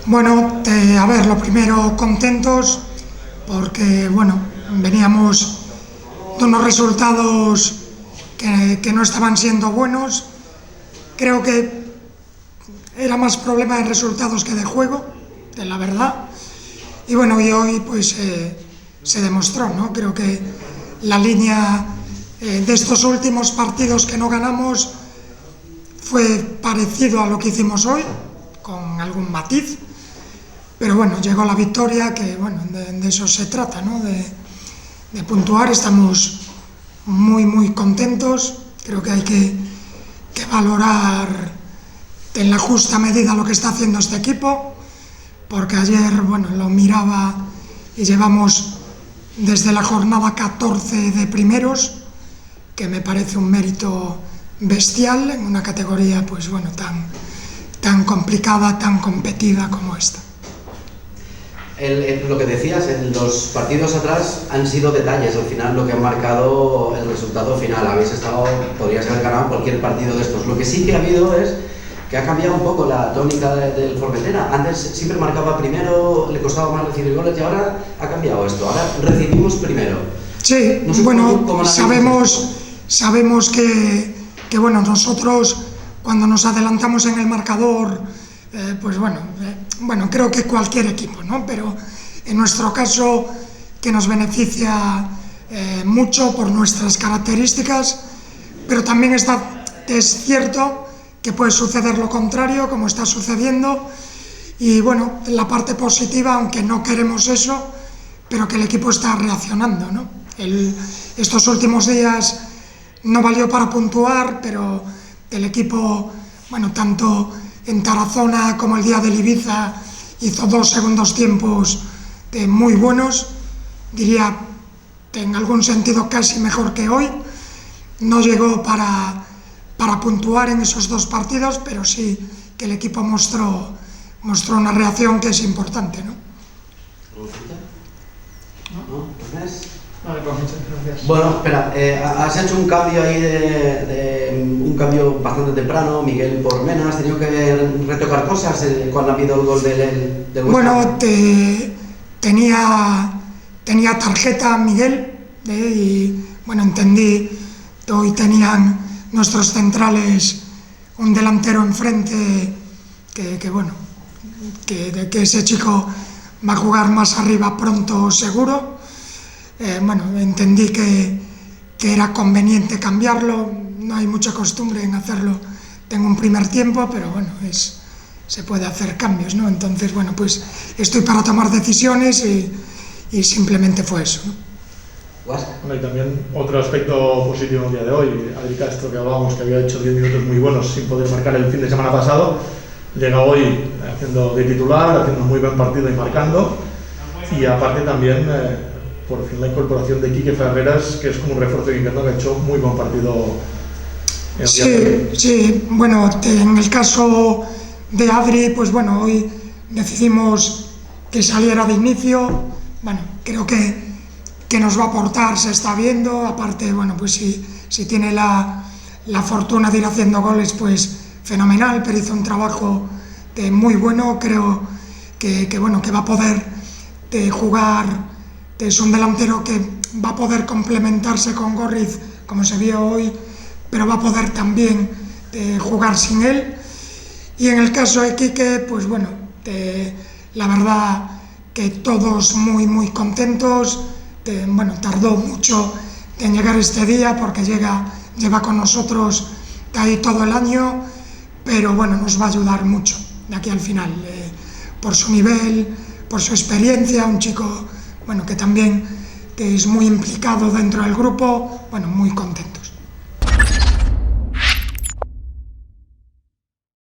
Bueno, a ver, lo primero, contentos porque, bueno, veníamos de unos resultados que no estaban siendo buenos. Creo que era más problema de resultados que de juego, de la verdad. Y bueno, y hoy pues se demostró, ¿no? Creo que la línea de estos últimos partidos que no ganamos fue parecido a lo que hicimos hoy, con algún matiz. Pero bueno, llegó la victoria, que bueno, de eso se trata, ¿no? De puntuar. Estamos muy contentos. Creo que hay que valorar en la justa medida lo que está haciendo este equipo, porque ayer, bueno, lo miraba y llevamos desde la jornada 14 de primeros, que me parece un mérito bestial en una categoría, pues bueno, tan complicada, tan competida como esta. Lo que decías, en los partidos atrás han sido detalles al final lo que han marcado el resultado final. Podrías haber ganado cualquier partido de estos. Lo que sí que ha habido es que ha cambiado un poco la tónica del Formentera. Antes siempre marcaba primero, le costaba más recibir goles, y ahora ha cambiado esto. Ahora recibimos primero. Sí, no sé, bueno, sabemos que bueno, nosotros cuando nos adelantamos en el marcador, pues bueno, creo que cualquier equipo, ¿no? Pero en nuestro caso, que nos beneficia mucho por nuestras características, pero también es cierto que puede suceder lo contrario, como está sucediendo. Y bueno, la parte positiva, aunque no queremos eso, pero que el equipo está reaccionando, ¿no? Estos últimos días no valió para puntuar, pero el equipo, bueno, tanto en Tarazona como el día del Ibiza, hizo 2 segundos tiempos muy buenos, diría en algún sentido casi mejor que hoy. No llegó para puntuar en esos 2 partidos, pero sí que el equipo mostró una reacción que es importante, ¿no? Vale, pues muchas gracias. Bueno, espera, has hecho un cambio ahí un cambio bastante temprano, Miguel por Mena. ¿Has tenido que retocar cosas cuando ha habido el gol del Huesca? Bueno, tenía tarjeta Miguel, y bueno, entendí que hoy tenían nuestros centrales un delantero enfrente que bueno, que ese chico va a jugar más arriba pronto seguro. Bueno, entendí que era conveniente cambiarlo. No hay mucha costumbre en hacerlo. Tengo un primer tiempo, pero bueno, se puede hacer cambios, ¿no? Entonces, bueno, pues estoy para tomar decisiones y simplemente fue eso, ¿no? Bueno, y también otro aspecto positivo en el día de hoy, Adri Castro, que hablábamos que había hecho 10 minutos muy buenos sin poder marcar el fin de semana pasado, llega hoy haciendo de titular, haciendo un muy buen partido y marcando, y aparte también por fin la incorporación de Quique Ferreras, que es como un refuerzo que ha hecho muy buen partido en el día de hoy. Sí, bueno, en el caso de Adri, pues bueno, hoy decidimos que saliera de inicio. Bueno, creo que nos va a aportar, se está viendo. Aparte, bueno, pues si tiene la fortuna de ir haciendo goles, pues fenomenal, pero hizo un trabajo muy bueno. Creo que bueno, que va a poder jugar. Es un delantero que va a poder complementarse con Gorriz, como se vio hoy, pero va a poder también jugar sin él. Y en el caso de Quique, pues bueno, la verdad que todos muy contentos. Bueno, tardó mucho en llegar este día porque lleva con nosotros ahí todo el año, pero bueno, nos va a ayudar mucho de aquí al final, por su nivel, por su experiencia, un chico, bueno, que también es muy implicado dentro del grupo. Bueno, muy contento.